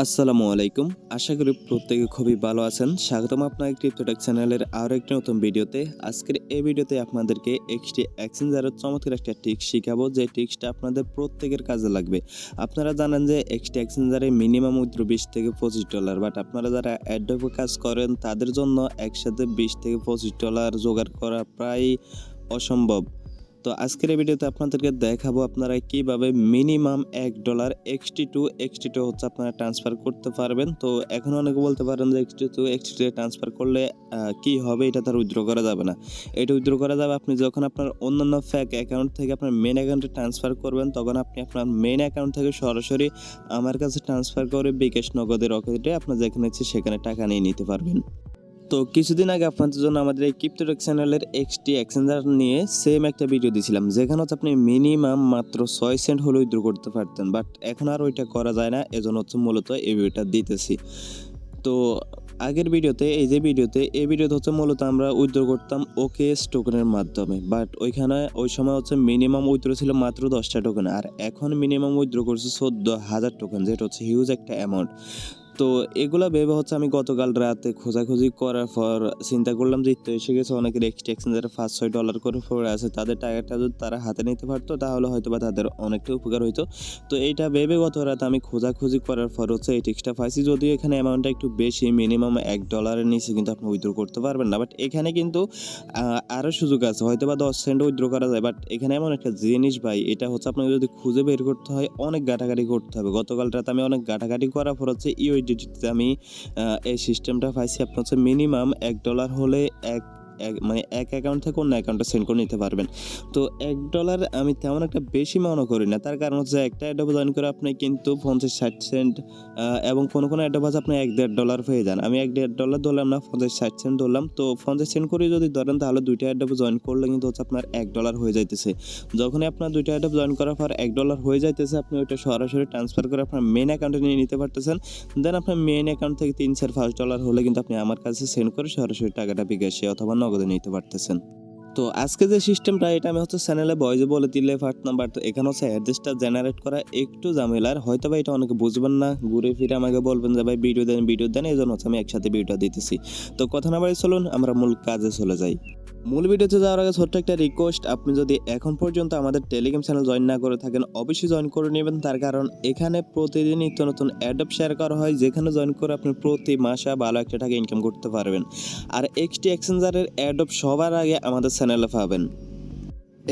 আসসালামু আলাইকুম। আশা করি প্রত্যেকে খুবই ভালো আছেন। স্বাগতম আপনার ক্রিপ্টোটেক চ্যানেলের আরও একটি নতুন ভিডিওতে। আজকের এই ভিডিওতে আপনাদেরকে এক্সটি এক্সচেঞ্জারের চমৎকার একটা ট্রিক্স শিখাবো, যে ট্রিক্সটা আপনাদের প্রত্যেকের কাজে লাগবে। আপনারা জানেন যে এক্সটি এক্সচেঞ্জারে মিনিমাম উইথড্র $20 থেকে $25, বাট আপনারা যারা অ্যাড্রপে কাজ করেন তাদের জন্য একসাথে $20 থেকে $25 জোগাড় করা প্রায় অসম্ভব। তো আজকের এই ভিডিওতে আপনাদেরকে দেখাবো আপনারা কিভাবে মিনিমাম $1 XT2 হচ্ছে আপনারা ট্রান্সফার করতে পারবেন। তো এখন অনেকে বলতে পারেন যে XT2 ট্রান্সফার করলে কি হবে, এটা তার উইথড্র করা যাবে না। এটা উইথড্র করা যাবে আপনি যখন আপনার অন্যান্য ফেক অ্যাকাউন্ট থেকে আপনার মেইন অ্যাকাউন্টে ট্রান্সফার করবেন, তখন আপনি আপনার মেইন অ্যাকাউন্ট থেকে সরাসরি আমার কাছে ট্রান্সফার করে বিকাশ নগদে রকেটে আপনার যেখানে ইচ্ছে সেখানে টাকা নিয়ে নিতে পারবেন। তো কিছুদিন আগে আপনাদের জন্য আমাদের এই ক্রিপ্টোটেক চ্যানেলের এক্সটি এক্সচেঞ্জার নিয়ে সেম একটা ভিডিও দিয়েছিলাম, যেখানে হচ্ছে আপনি মিনিমাম মাত্র 6 সেন্ট হলে উইথড্র করতে পারতেন, বাট এখন আর ওইটা করা যায় না। এজন্য হচ্ছে মূলত এই ভিডিওটা দিতেছি। তো আগের ভিডিওতে এই ভিডিওতে হচ্ছে মূলত আমরা উইথড্র করতাম ওকেএস টোকেনের মাধ্যমে, বাট ওইখানে ওই সময় হচ্ছে মিনিমাম উইথড্র ছিল মাত্র 10টা টোকেন, আর এখন মিনিমাম উইথড্র করছে 14,000 টোকেন, যেটা হচ্ছে হিউজ একটা অ্যামাউন্ট। তো এগুলা ভেবে হচ্ছে আমি গতকাল রাতে খোঁজাখুঁজি করার পর চিন্তা করলাম যে তো এসে গেছে, অনেকের এক্সচেঞ্জারে $5-6 করে পড়ে আছে, তাদের টাকাটা যদি তারা হাতে নিতে পারতো তাহলে হয়তো বা তাদের অনেকটা উপকার হইতো। তো এইটা ভেবে গত রাতে আমি খোঁজাখুঁজি করার পর হচ্ছে এই ট্রিক্সটা পাইছি। যদিও এখানে অ্যামাউন্টটা একটু বেশি, মিনিমাম $1 নিচে কিন্তু আপনি উইথড্র করতে পারবেন না, বাট এখানে কিন্তু আরও সুযোগ আছে, হয়তো বা 10 সেন্ট উইথড্র করা যায়। বাট এখানে এমন একটা জিনিস ভাই, এটা হচ্ছে আপনাকে যদি খুঁজে বের করতে হয় অনেক ঘাটাঘাটি করতে হবে। গতকাল রাতে আমি অনেক ঘাটাঘাটি করার পর হচ্ছে ইউএসডিটিতে আমি এই সিস্টেমটা পাইছি। আপনার হচ্ছে মিনিমাম $1 হলে মানে এক অ্যাকাউন্ট থেকে অন্য অ্যাকাউন্টে সেন্ড করে নিতে পারবেন। তো $1 আমি তেমন একটা বেশি মনে করি না, তার কারণ হচ্ছে একটা অ্যাডোব জয়েন করে আপনি কিন্তু 50-60 সেন্ট এবং কোনো অ্যাডোব আছে আপনি $1-1.5 পেয়ে যান। আমি $1-1.5 ধরলাম না, 50-60 সেন্ট ধরলাম। তো 50 সেন্ট করে যদি ধরেন তাহলে দুইটা অ্যাডোব জয়েন করলে কিন্তু হচ্ছে আপনার $1 হয়ে যাইতেছে। যখনই আপনার দুইটা অ্যাডোব জয়েন করার পর $1 হয়ে যাইতেছে, আপনি ওইটা সরাসরি ট্রান্সফার করে আপনার মেইন অ্যাকাউন্টে নিয়ে নিতে পারতেছেন। দেন আপনার মেইন অ্যাকাউন্ট থেকে $3-4-5 হলে কিন্তু আপনি আমার কাছে সেন্ড করে সরাসরি টাকাটা বিকাশে অথবা নগদে নিতে পারতেছেন। তো আজকে যে সিস্টেমটা, এটা আমি হচ্ছে চ্যানেলে ভয়েসে বলে দিলে পারতাম, বাট এখানে হচ্ছে অ্যাড্রেসটা জেনারেট করা একটু ঝামেলার। হয়তো বা এটা অনেকে বুঝবেন না, ঘুরে ফিরে আমাকে বলবেন যে ভাই ভিডিও দেন, এই জন্য হচ্ছে আমি একসাথে ভিডিওটা দিতেছি। তো কথা না বাড়ি চলুন আমরা মূল কাজে চলে যাই। মূল ভিডিওতে যাওয়ার আগে ছোট্ট একটা রিকোয়েস্ট, আপনি যদি এখন পর্যন্ত আমাদের টেলিগ্রাম চ্যানেল জয়েন না করে থাকেন অবশ্যই জয়েন করে নেবেন, তার কারণ এখানে প্রতিদিন নিত্য নতুন অ্যাডপ শেয়ার করা হয়, যেখানে জয়েন করে আপনি প্রতি মাসে ভালো একটা টাকা ইনকাম করতে পারবেন। আর এক্সটি এক্সচেঞ্জারের অ্যাডপ সবার আগে আমাদের চ্যানেলে পাবেন।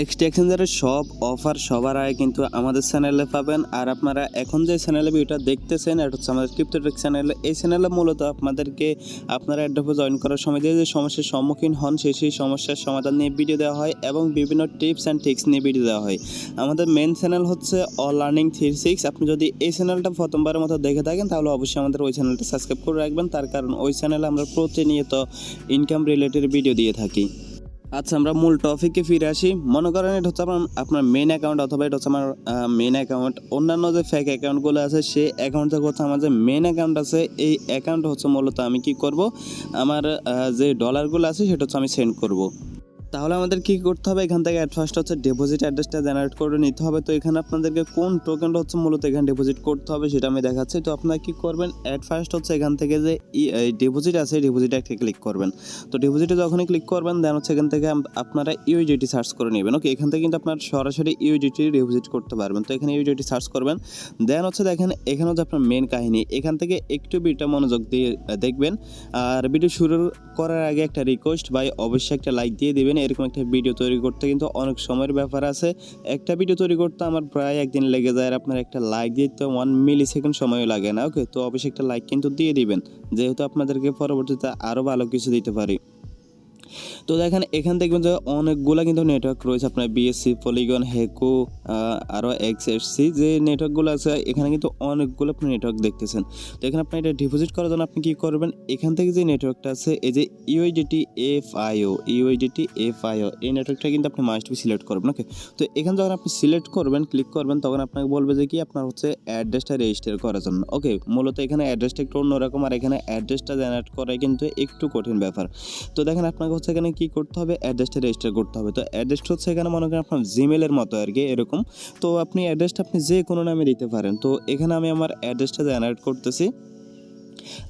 এক্সটি এক্সচেঞ্জারের সব অফার সবার আগে কিন্তু আমাদের চ্যানেলে পাবেন। আর আপনারা এখন যে চ্যানেলে ভিডিওটা দেখতেছেন, এটা হচ্ছে আমাদের ক্রিপ্টোটেক চ্যানেল। এই চ্যানেলে মূলত আপনাদেরকে আপনারা অ্যাড্রপে জয়েন করার সময় যে সমস্যার সম্মুখীন হন সেই সমস্যার সমাধান নিয়ে ভিডিও দেওয়া হয় এবং বিভিন্ন টিপস অ্যান্ড ট্রিক্স নিয়ে ভিডিও দেওয়া হয়। আমাদের মেন চ্যানেল হচ্ছে অল লার্নিং 36। আপনি যদি এই চ্যানেলটা প্রথমবারের মতো দেখে থাকেন তাহলে অবশ্যই আমাদের ওই চ্যানেলটা সাবস্ক্রাইব করে রাখবেন, তার কারণ ওই চ্যানেলে আমরা প্রতিনিয়ত ইনকাম রিলেটেড ভিডিও দিয়ে থাকি। আচ্ছা, আমরা মূল টপিকে ফিরে আসি। মনে করেন এটা হচ্ছে আপনার মেইন অ্যাকাউন্ট, অথবা এটা হচ্ছে আমার মেইন অ্যাকাউন্ট। অন্যান্য যে ফেক অ্যাকাউন্টগুলো আছে সেই অ্যাকাউন্ট থেকে হচ্ছে আমার যে মেইন অ্যাকাউন্ট আছে, এই অ্যাকাউন্ট হচ্ছে মূলত আমি কি করব, আমার যে ডলারগুলো আছে সেটা হচ্ছে আমি সেন্ড করব। তাহলে আমাদের কি করতে হবে, এখান থেকে ফার্স্ট হচ্ছে ডিপোজিট অ্যাড্রেসটা জেনারেট করে নিতে হবে। তো এখানে আপনাদেরকে কোন টোকেনটা হচ্ছে মূলত এখানে ডিপোজিট করতে হবে সেটা আমি দেখাচ্ছি। তো আপনারা কি করবেন, ফার্স্ট হচ্ছে এখান থেকে যে ডিপোজিট আছে ডিপোজিটে একটা ক্লিক করবেন। তো ডিপোজিটে যখনই ক্লিক করবেন দেন হচ্ছে এখান থেকে আপনারা ইউএসডিটি সার্চ করে নেবেন। ওকে, এখান থেকে কিন্তু আপনার সরাসরি ইউএসডিটি ডিপোজিট করতে পারবেন। তো এখানে ইউএসডিটি সার্চ করবেন, দেন হচ্ছে দেখেন এখানে হচ্ছে আপনার মেন কাহিনী। এখান থেকে একটু ভিডিওটা মনোযোগ দিয়ে দেখবেন। আর ভিডিও শুরু করার আগে একটা রিকোয়েস্ট, ভাই অবশ্যই একটা লাইক দিয়ে দেবেন। এরকম একটা ভিডিও তৈরি করতে কিন্তু অনেক সময়ের ব্যাপার আছে। একটা ভিডিও তৈরি করতে আমার প্রায় একদিন লেগে যায়, আর আপনার একটা লাইক দিতে 1 মিলি সেকেন্ড সময়ও লাগে না। ওকে, তো অবশ্যই একটা লাইক কিন্তু দিয়ে দিবেন, যেহেতু আপনাদেরকে পরবর্তীতে আরও ভালো কিছু দিতে পারি। তো দেখেন এখান দেখবেন যে অনেকগুলো কিন্তু নেটওয়ার্ক রয়েছে, আপনার বিএসসি, পলিগন, হেকো, আরও এক্সএসসি যে নেটওয়ার্কগুলো আছে, এখানে কিন্তু অনেকগুলো আপনি নেটওয়ার্ক দেখতেছেন। তো এখানে আপনি এটা ডিপোজিট করার জন্য আপনি কী করবেন, এখান থেকে যে নেটওয়ার্কটা আছে এই যে ইউএসডিটি এফআইও এই নেটওয়ার্কটা কিন্তু আপনি মাস্ট বি সিলেক্ট করবেন। ওকে, তো এখানে যখন আপনি সিলেক্ট করবেন, ক্লিক করবেন, তখন আপনাকে বলবে যে কি আপনার হচ্ছে অ্যাড্রেসটা রেজিস্টার করার জন্য। ওকে, মূলত এখানে অ্যাড্রেসটা একটু অন্যরকম, আর এখানে অ্যাড্রেসটা জেনারেট করাই কিন্তু একটু কঠিন ব্যাপার। তো দেখেন আপনাকে হচ্ছে এখানে কি করতে হবে, অ্যাড্রেসটা রেজিস্টার করতে হবে। তো অ্যাড্রেসটা হচ্ছে এখানে মনে করেন আপনার জিমেলের মতো আর কি এরকম। তো আপনি অ্যাড্রেসটা আপনি যে কোনো নামে দিতে পারেন। তো এখানে আমি আমার অ্যাড্রেসটা জেনারেট করতেছি।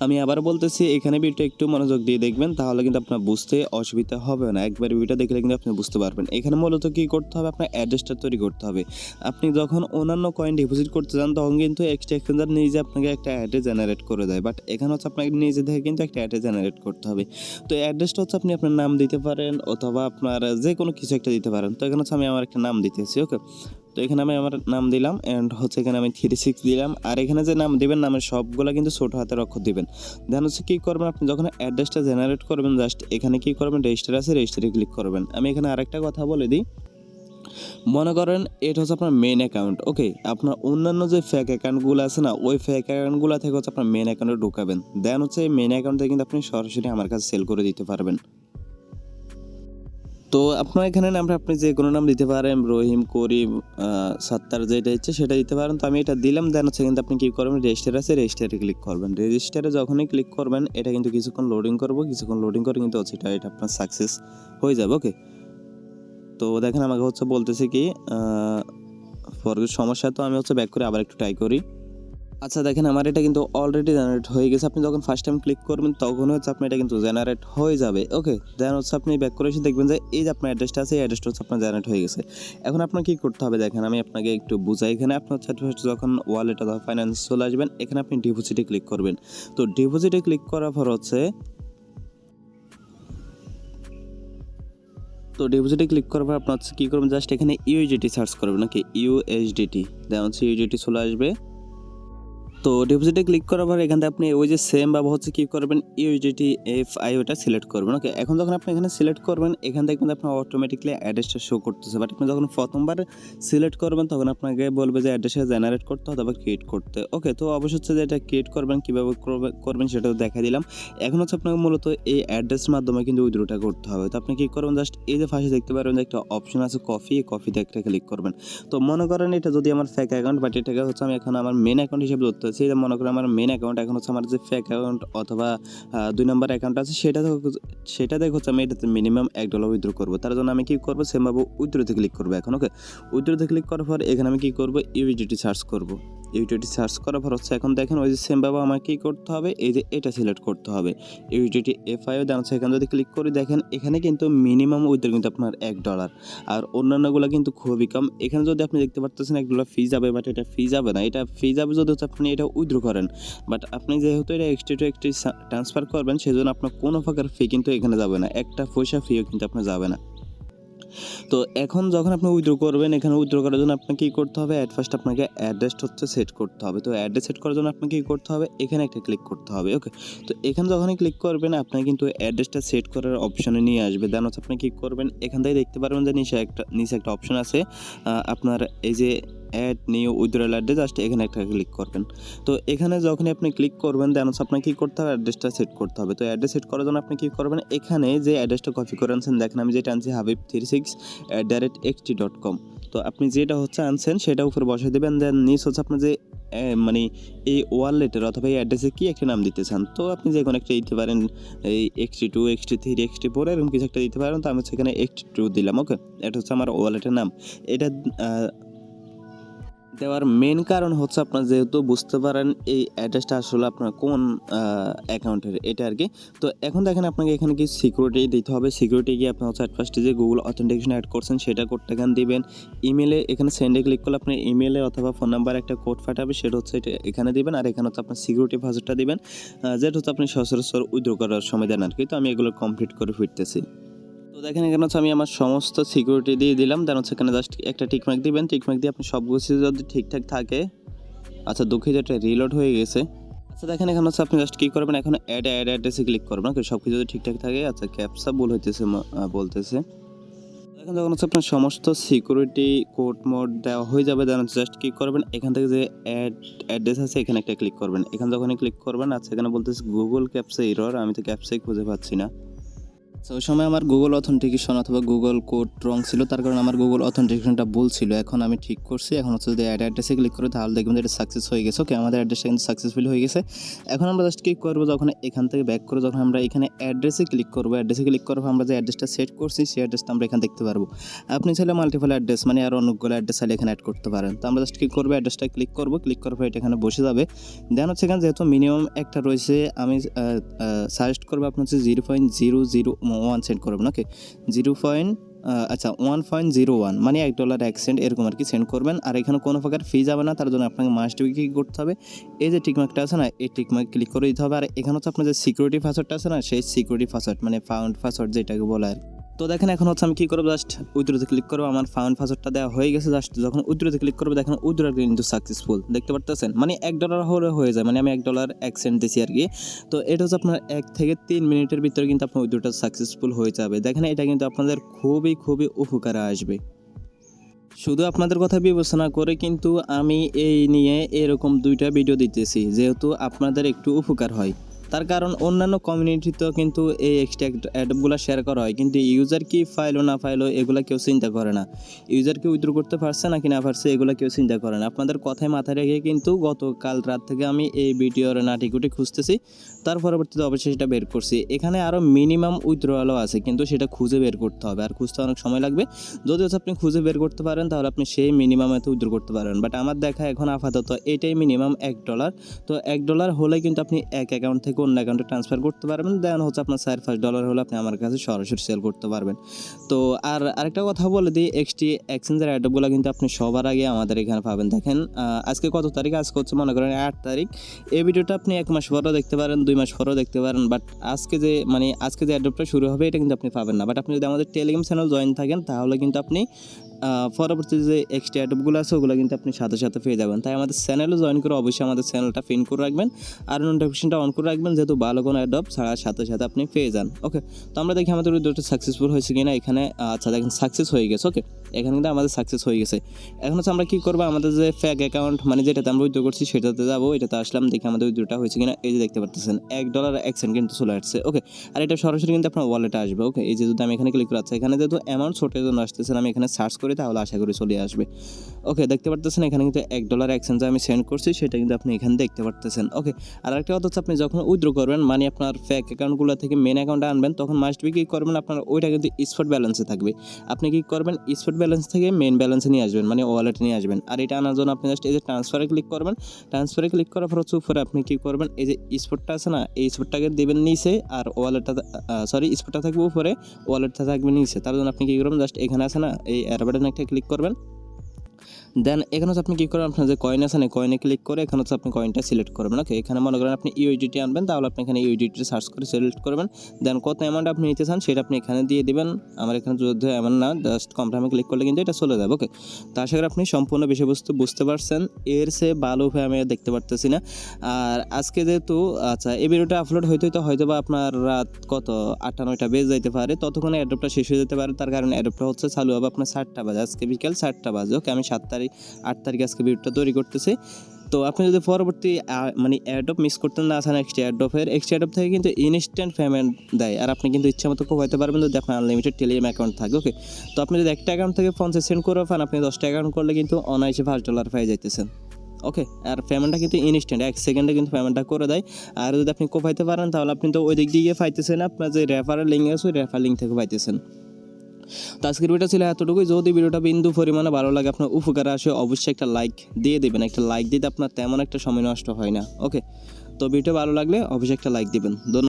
আমি আবার বলতেছি এখানে ভিডিওটা একটু মনোযোগ দিয়ে দেখবেন, তাহলে কিন্তু আপনার বুঝতে অসুবিধা হবে না। একবার ভিডিওটা দেখলে কিন্তু আপনি বুঝতে পারবেন। এখানে মূলত কি করতে হবে, আপনার অ্যাড্রেসটা তৈরি করতে হবে। আপনি যখন অন্যান্য কয়েন ডিপোজিট করতে যান তখন কিন্তু এক্সচেঞ্জার নিজে আপনাকে একটা অ্যাড্রেস জেনারেট করে দেয়, বাট এখানে হচ্ছে আপনাকে নিজে থেকে কিন্তু একটা অ্যাড্রেস জেনারেট করতে হবে। তো অ্যাড্রেসটা হচ্ছে আপনি আপনার নাম দিতে পারেন অথবা আপনার যে কোনো কিছু একটা দিতে পারেন। তো এখানে হচ্ছে আমি আমার একটা নাম দিতেছি, ওকে। তো এখানে আমি আমার নাম দিলাম অ্যান্ড হচ্ছে এখানে আমি 36 দিলাম। আর এখানে যে নাম দিবেন নামের সবগুলো কিন্তু ছোট হাতের অক্ষর দিবেন। দেন হচ্ছে কী করবেন, আপনি যখন অ্যাড্রেসটা জেনারেট করবেন জাস্ট এখানে কী করবেন, রেজিস্টার আছে, রেজিস্টারে ক্লিক করবেন। আমি এখানে আরেকটা কথা বলে দিই, মনে করেন এটা হচ্ছে আপনার মেন অ্যাকাউন্ট, ওকে। আপনার অন্যান্য যে ফেক অ্যাকাউন্টগুলো আছে না, ওই ফেক অ্যাকাউন্টগুলো থেকে হচ্ছে আপনার মেন অ্যাকাউন্টে ঢুকাবেন। দেন হচ্ছে মেন অ্যাকাউন্ট থেকে কিন্তু আপনি সরাসরি আমার কাছে সেল করে দিতে পারবেন। তো আপনার এখানে নামটা আপনি যে কোনো নাম দিতে পারেন, রহিম, করিম, সাত্তার, যেটা ইচ্ছে সেটা দিতে পারেন। তো আমি এটা দিলাম। দেন হচ্ছে কিন্তু আপনি কী করবেন, রেজিস্টার আছে, রেজিস্টারে ক্লিক করবেন। রেজিস্টারে যখনই ক্লিক করবেন এটা কিন্তু কিছুক্ষণ লোডিং করবো, কিছুক্ষণ লোডিং করে কিন্তু হচ্ছে এটা আপনার সাকসেস হয়ে যাবে, ওকে। তো দেখেন আমাকে হচ্ছে বলতেছে কি ফরগেট সমস্যা। তো আমি হচ্ছে ব্যাক করে আবার একটু ট্রাই করি। আচ্ছা দেখেন আমার এটা কিন্তু অলরেডি জেনারেট হয়ে গেছে। আপনি যখন ফার্স্ট টাইম ক্লিক করবেন তখন হচ্ছে আপনার এটা কিন্তু জেনারেট হয়ে যাবে, ওকে। দেন হচ্ছে আপনি ব্যাক করে এসে দেখবেন যে এই যে আপনার অ্যাড্রেসটা আছে, এই অ্যাড্রেসটা হচ্ছে আপনার জেনারেট হয়ে গেছে। এখন আপনার কী করতে হবে দেখেন, আমি আপনাকে একটু বুঝাই। এখানে আপনি হচ্ছে যখন ওয়ালেট অথবা ফাইন্যান্স চলে আসবেন, এখানে আপনি ডিপোজিটে ক্লিক করবেন। তো ডিপোজিটে ক্লিক করার পর হচ্ছে ডিপোজিটে ক্লিক করার পর আপনার হচ্ছে কী করবেন, জাস্ট এখানে ইউএসডিটি সার্চ করবেন, ওকে। ইউএসডিটি দেন হচ্ছে ইউএসডিটি চলে আসবে। তো ডিপোজিটে ক্লিক করার পর এখান থেকে আপনি ওই যে সেম ভাবে হচ্ছে কি করবেন, ইউএসডিটি এফআই ওটা সিলেক্ট করবেন, ওকে। এখন যখন আপনি এখানে সিলেক্ট করবেন এখান থেকে কিন্তু আপনার অটোমেটিকলি অ্যাড্রেসটা শো করতেছে, বাট আপনি যখন প্রথমবার সিলেক্ট করবেন তখন আপনাকে বলবে যে অ্যাড্রেসটা জেনারেট করতে অথবা ক্রিয়েট করতে, ওকে। তো অবশ্যই হচ্ছে যে এটা ক্রিয়েট করবেন, কীভাবে করবেন সেটাও দেখা দিলাম। এখন হচ্ছে আপনাকে মূলত এই অ্যাড্রেসের মাধ্যমে কিন্তু উইথড্রটা করতে হবে। তো আপনি কী করবেন, জাস্ট এই যে পাশে দেখতে পারবেন যে একটা অপশন আছে কফি, এই কফিতে একটা ক্লিক করবেন। তো মনে করেন এটা যদি আমার ফেক অ্যাকাউন্ট, বাট এটাকে হচ্ছে আমি এখন আমার মেন অ্যাকাউন্ট হিসেবে ধরতে হচ্ছে। এটা মনে করেন আমার মেন অ্যাকাউন্ট, এখন হচ্ছে আমার যে ফেক অ্যাকাউন্ট অথবা 2 নম্বর অ্যাকাউন্ট আছে সেটা দেখে হচ্ছে আমি এটাতে মিনিমাম $1 উইথড্র করবো। তার জন্য আমি কী করবো, সেমভাবে উইথড্রোতে ক্লিক করবো এখন, ওকে। উইথড্রোতে ক্লিক করার পর এখানে আমি কী করবো, ইউএসডিটি সার্চ করবো। ইউটিলিটি সার্চ করার পর হচ্ছে এখন দেখেন ওই যে সেমভাবে আমাকে কী করতে হবে, এই যে এটা সিলেক্ট করতে হবে, ইউটিলিটি এফআইও। দেন হচ্ছে এখানে যদি ক্লিক করি দেখেন এখানে কিন্তু মিনিমাম উইথড্র কিন্তু আপনার $1, আর অন্যান্যগুলো কিন্তু খুবই কম। এখানে যদি আপনি দেখতে পারতেছেন $1 ফি যাবে, বাট এটা ফি যাবে না। এটা ফি যাবে যদি হচ্ছে আপনি এটা উইথড্র করেন, বাট আপনি যেহেতু এটা এক্সট্রা টু এক্সট্রা ট্রান্সফার করবেন সেজন্য আপনার কোনো প্রকার ফি কিন্তু এখানে যাবে না, একটা পয়সা ফিও কিন্তু আপনার যাবে না। তো এখন যখন আপনি উইথড্র করবেন, এখানে উইথড্র করার জন্য আপনাকে কী করতে হবে, অ্যাট ফার্স্ট আপনাকে অ্যাড্রেসটা হচ্ছে সেট করতে হবে। তো অ্যাড্রেস সেট করার জন্য আপনাকে কী করতে হবে, এখানে একটা ক্লিক করতে হবে, ওকে। তো এখানে যখনই ক্লিক করবেন আপনাকে কিন্তু অ্যাড্রেসটা সেট করার অপশনে নিয়ে আসবে। দেন হচ্ছে আপনি কী করবেন, এখান থেকে দেখতে পারবেন যে নিচে একটা অপশন আছে আপনার এই যে add new withdrawal address, just এখানে একটা ক্লিক করবেন। তো এখানে যখনই আপনি ক্লিক করবেন দেন হচ্ছে আপনাকে কী করতে হবে, অ্যাড্রেসটা সেট করতে হবে। তো অ্যাড্রেস সেট করার জন্য আপনি কী করবেন, এখানে যে অ্যাড্রেসটা কপি করে আনছেন দেখেন আমি যেটা আনছি habib36@xt.com। তো আপনি যেটা হচ্ছে আনছেন সেটা উপরে বসিয়ে দেবেন। দেন নিচ হচ্ছে আপনার যে মানে এই ওয়ালেটের অথবা এই অ্যাড্রেসে কী একটা নাম দিতে চান, তো আপনি যে কোনো একটা দিতে পারেন, এই XT2, XT3, XT4 এরকম কিছু একটা দিতে পারেন। তো আমি সেখানে XT2 দিলাম, ওকে। এটা হচ্ছে আমার ওয়ালেটের নাম। এটা দেওয়ার মেন কারণ হচ্ছে আপনার যেহেতু বুঝতে পারেন এই অ্যাড্রেসটা আসলে আপনার কোন অ্যাকাউন্টের এটা আর কি। তো এখন দেখেন আপনাকে এখানে কি সিকিউরিটি দিতে হবে। সিকিউরিটি গিয়ে আপনি হচ্ছে ফার্স্টে যে গুগল অথেন্টিকেশন অ্যাড করছেন সেটা কোডটা এখানে দিবেন। ইমেলে এখানে সেন্ডে ক্লিক করলে আপনি ইমেলে অথবা ফোন নাম্বার একটা কোড পাঠাবে, সেটা হচ্ছে এটা এখানে দিবেন। আর এখানে হচ্ছে আপনার সিকিউরিটি পাসওয়ার্ডটা দিবেন, যেটা হচ্ছে আপনি সচরাচর উইথড্র করার সময় দেন আর কি। তো আমি এগুলো কমপ্লিট করে ফিরতেছি। তো দেখেন এখানে হচ্ছে আমি আমার সমস্ত সিকিউরিটি দিয়ে দিলাম। দেন হচ্ছে এখানে জাস্ট একটা টিকমার্ক দিবেন। টিকমার্ক দিয়ে আপনি সব কিছু যদি ঠিকঠাক থাকে, আচ্ছা দুঃখিত এটা রিলোড হয়ে গেছে। আচ্ছা দেখেন এখানে হচ্ছে আপনি জাস্ট কী করবেন, এখন অ্যাড অ্যাড্রেসে ক্লিক করবেন, ওকে। সব কিছু যদি ঠিকঠাক থাকে, আচ্ছা ক্যাপসা ভুল হইতেছে বলতেছে। এখন যখন হচ্ছে আপনার সমস্ত সিকিউরিটি কোড মোড দেওয়া হয়ে যাবে, দেন জাস্ট কী করবেন, এখান থেকে যে অ্যাড্রেস আছে এখানে একটা ক্লিক করবেন। এখানে যখনই ক্লিক করবেন, আচ্ছা এখানে বলতেছে গুগল ক্যাপসা এরর, আমি তো ক্যাপসাই খুঁজে পাচ্ছি না। তো ওই সময় আমার গুগল অথেন্টিকেশন অথবা গুগল কোড রং ছিল, তার কারণে আমার গুগল অথেন্টিকেশনটা ভুল ছিল। এখন আমি ঠিক করছি। এখন হচ্ছে যদি অ্যাড অ্যাড্রেসে ক্লিক করি তাহলে দেখবেন যে এটা সাকসেস হয়ে গেছে। ওকে, আমাদের অ্যাড্রেসটা কিন্তু সাকসেসফুল হয়ে গেছে। এখন আমরা জাস্ট কি করবো, যখন এখান থেকে ব্যাক করে যখন আমরা এখানে অ্যাড্রেসে ক্লিক করবো, অ্যাড্রেসে ক্লিক করার পর আমরা যে অ্যাড্রেসটা সেট করছি সেই অ্যাড্রেসটা আমরা এখানে দেখতে পারবো। আপনি চাইলে মাল্টিপল অ্যাড্রেস মানে আর অনেকগুলো অ্যাড্রেস চাইলে এখানে অ্যাড করতে পারেন। তো আমরা জাস্ট কি করবো, অ্যাড্রেসটা ক্লিক করবো, ক্লিক করার পর এটা এখানে বসে যাবে। দেন হচ্ছে এখানে যেহেতু মিনিমাম একটা রয়েছে, আমি সাজেস্ট করবো আপনি হচ্ছে 0.001 সেন্ড করবেন। ওকে, 1.01 মানে $1 এরকম আর কি সেন্ড করবেন। আর এখানে কোনো প্রকার ফি যাবে না, তার জন্য আপনাকে মাস্ট বি কী করতে হবে, এই যে টিকমার্কটা আছে না, এই টিকমার্ক ক্লিক করে দিতে হবে। আর এখানে হচ্ছে আপনার যে সিকিউরিটি পাসওয়ার্ডটা আছে না, সেই সিকিউরিটি পাসওয়ার্ড মানে ফাউন্ড পাসওয়ার্ড যেটাকে বলে আর কি। তো দেখেন এখন হচ্ছে আমি কী করবো, জাস্ট উইথড্রোতে ক্লিক করবো। আমার ফাউন্ড পাসওয়ার্ডটা দেওয়া হয়ে গেছে। জাস্ট যখন উইথড্রোতে ক্লিক করবো দেখেন উইথড্রো কিন্তু সাকসেসফুল, দেখতে পারতেছেন। মানে $1 হলে হয়ে যায়, মানে আমি $1 দিছি আর কি। তো এটা হচ্ছে আপনার 1 থেকে 3 মিনিটের ভিতরে কিন্তু আপনার উইথড্রোটা সাকসেসফুল হয়ে যাবে। দেখেন এটা কিন্তু আপনাদের খুবই খুবই উপকারে আসবে। শুধু আপনাদের কথা বিবেচনা করে কিন্তু আমি এই নিয়ে এরকম 2টা ভিডিও দিতেছি, যেহেতু আপনাদের একটু উপকার হয়। তার কারণ অন্যান্য কমিউনিটিতেও কিন্তু এই এক্সট্রা অ্যাডগুলো শেয়ার করা হয়, কিন্তু ইউজার কি ফাইলো না ফাইলো এগুলো কেউ চিন্তা করে না। ইউজার কি উইথড্র করতে পারছে না কি না পারছে এগুলো কেউ চিন্তা করে না। আপনাদের কথায় মাথায় রেখে কিন্তু গতকাল রাত থেকে আমি এই ভিডিওর নাটিকুটি খুঁজতেছি, তার পরবর্তীতে অবশ্যই সেটা বের করছি। এখানে আরও মিনিমাম উইথড্রয়ালও আছে, কিন্তু সেটা খুঁজে বের করতে হবে, আর খুঁজতে অনেক সময় লাগবে। যদি হচ্ছে আপনি খুঁজে বের করতে পারেন তাহলে আপনি সেই মিনিমামেতে উইথড্র করতে পারেন। বাট আমার দেখা এখন আপাতত এটাই মিনিমাম $1। তো $1 হলে কিন্তু আপনি এক অ্যাকাউন্ট থেকে অন্য অ্যাকাউন্টে ট্রান্সফার করতে পারবেন। দেন হচ্ছে আপনার $4-5 হলে আপনি আমার কাছে সরাসরি সেল করতে পারবেন। তো আর আরেকটা কথা বলে দিই, এক্সচেঞ্জের অ্যাডগুলো কিন্তু আপনি সবার আগে আমাদের এখানে পাবেন। দেখেন আজকে কত তারিখ, আজকে হচ্ছে মনে করেন 8 তারিখ। এই ভিডিওটা আপনি 1 মাস পরেও দেখতে পারেন, 2 মাস পরেও দেখতে পারেন। বাট আজকে যে অ্যাড্রপটা শুরু হবে এটা কিন্তু আপনি পাবেন না। বাট আপনি যদি আমাদের টেলিগ্রাম চ্যানেল জয়েন থাকেন তাহলে কিন্তু আপনি পরবর্তী যে এক্সট্রা অ্যাডগুলো আছে ওগুলো কিন্তু আপনি সাথে সাথে পেয়ে যাবেন। তাই আমাদের চ্যানেলে জয়েন করে অবশ্যই আমাদের চ্যানেলটা পিন করে রাখবেন আর নোটিফিকেশনটা অন করে রাখবেন, যেহেতু ভালো কোনো অ্যাডপ ছাড়ার সাথে সাথে আপনি পেয়ে যান। ওকে, তো আমরা দেখি আমাদের উইথড্রটা সাকসেসফুল হয়েছে কিনা এখানে। আচ্ছা দেখেন সাকসেস হয়ে গেছে। ওকে, এখানে কিন্তু আমাদের সাকসেস হয়ে গেছে। এখন হচ্ছে আমরা কী করবো, আমাদের যে ফেক অ্যাকাউন্ট মানে যেটাতে আমরা উইথড্র করছি সেটাতে যাবো, এটাতে আসলাম, দেখি আমাদের উইথড্রটা হয়েছে কিনা। এই যে দেখতে পারতেছেন $1 কিন্তু চলে আসছে। ওকে, আর এটা সরাসরি কিন্তু আপনার ওয়ালেটে আসবে। ওকে, এই যে যদি আমি এখানে ক্লিক করাচ্ছি, এখানে যেহেতু অ্যামাউন্ট ছোটের জন্য আসতেছেন, আমি এখানে সার্চ করি তাহলে আশা করি চলে আসবে। ওকে, দেখতে পারতেছেন এখানে কিন্তু $1 এক্সচেঞ্জে আমি সেন্ড করছি, সেটা কিন্তু আপনি এখানে দেখতে পারতেছেন। ওকে, আর একটা কথা হচ্ছে আপনি যখন উইথড্র করবেন মানে আপনার ফেক অ্যাকাউন্টগুলো থেকে মেন অ্যাকাউন্টে আনবেন, তখন মাস্ট বি কী করবেন, আপনার ওইটা কিন্তু স্পট ব্যালেন্সে থাকবে। আপনি কী করবেন, স্পট ব্যালেন্স থেকে মেন ব্যালেন্সে নিয়ে আসবেন, মানে ওয়ালেটে নিয়ে আসবেন। আর এটা আনার জন্য আপনি জাস্ট এই যে ট্রান্সফারে ক্লিক করবেন। ট্রান্সফারে ক্লিক করার পর হচ্ছে উপরে আপনি কী করবেন, এই যে স্পটটা আছে না, এই স্পটটাকে দেবেন নিচে, আর ওয়ালেটটা স্পটটা থাকবে উপরে, ওয়ালেটটা থাকবে নিচে। তার জন্য আপনি কী করবেন, জাস্ট এখানে আছে না এই অ্যারো বাটনে একটা ক্লিক করবেন। দেন এখানে হচ্ছে আপনি কী করবেন, আপনার যে কয়েন আছে না, কয়েনে ক্লিক করে এখানে হচ্ছে আপনি কয়েনটা সিলেক্ট করবেন। ওকে, এখানে মনে করেন আপনি USDT আনবেন, তাহলে আপনি এখানে USDT সার্চ করে সিলেক্ট করবেন। দেন কত অ্যামাউন্ট আপনি নিতে চান সেটা আপনি এখানে দিয়ে দেবেন। আমার এখানে যদি অ্যামাউন্ট না, জাস্ট কনফার্মে ক্লিক করলে কিন্তু এটা চলে যাবে। ওকে, তো আশা করি আপনি সম্পূর্ণ বিষয়বস্তু বুঝতে পারছেন। এর চেয়ে ভালো উপায় আমি দেখতে পারতেছি না। আর আজকে যেহেতু আচ্ছা এই ভিডিওটা আপলোড হয়তো বা আপনার রাত কত 8-9টা বেজে যেতে পারে, ততক্ষণে অ্যাড্রপটা শেষ হয়ে যেতে পারে। তার কারণে অ্যাড্রপটা হচ্ছে চালু হবে আপনার 7টা বাজে, আজকে বিকেল 7টা বাজে। ওকে, আমি 8 তারিখ আজকে ভিডিওটা তৈরি করতেছি। তো আপনি যদি পরবর্তী এয়ারড্রপ মিস করতে না চান, এক্সট্রা অ্যাড্রপ থেকে কিন্তু ইনস্ট্যান্ট পেমেন্ট দেয়, আর আপনি কিন্তু ইচ্ছা মতো কোপাইতে পারবেন যদি আপনার আনলিমিটেড টেলিগ্রাম অ্যাকাউন্ট থাকে। ওকে, তো আপনি যদি একটা অ্যাকাউন্ট থেকে 50 সেন্ট করে পান, আপনি 10টা অ্যাকাউন্ট করলে কিন্তু অনায়াসে $5 পেয়ে যাইতেছেন। ওকে, আর পেমেন্টটা কিন্তু ইনস্ট্যান্ট 1 সেকেন্ডে কিন্তু পেমেন্টটা করে দেয়। আর যদি আপনি কোপাইতে পারেন তাহলে আপনি তো ওই দিক দিয়ে পাইতেছেন, আপনার যে রেফারেল লিঙ্ক আছে ওই রেফারেল লিঙ্ক থেকে পাইতেছেন। তো আজকের ভিডিওটা ছিল এতটুকুই। যদি ভিডিওটা বিন্দু পরিমাণে ভালো লাগে, আপনার উপকারে আসে, অবশ্যই একটা লাইক দিয়ে দেবেন। একটা লাইক দিতে আপনার তেমন একটা সময় নষ্ট হয় না। ওকে, তো ভিডিও ভালো লাগলে অবশ্যই একটা লাইক দিবেন। ধন্যবাদ।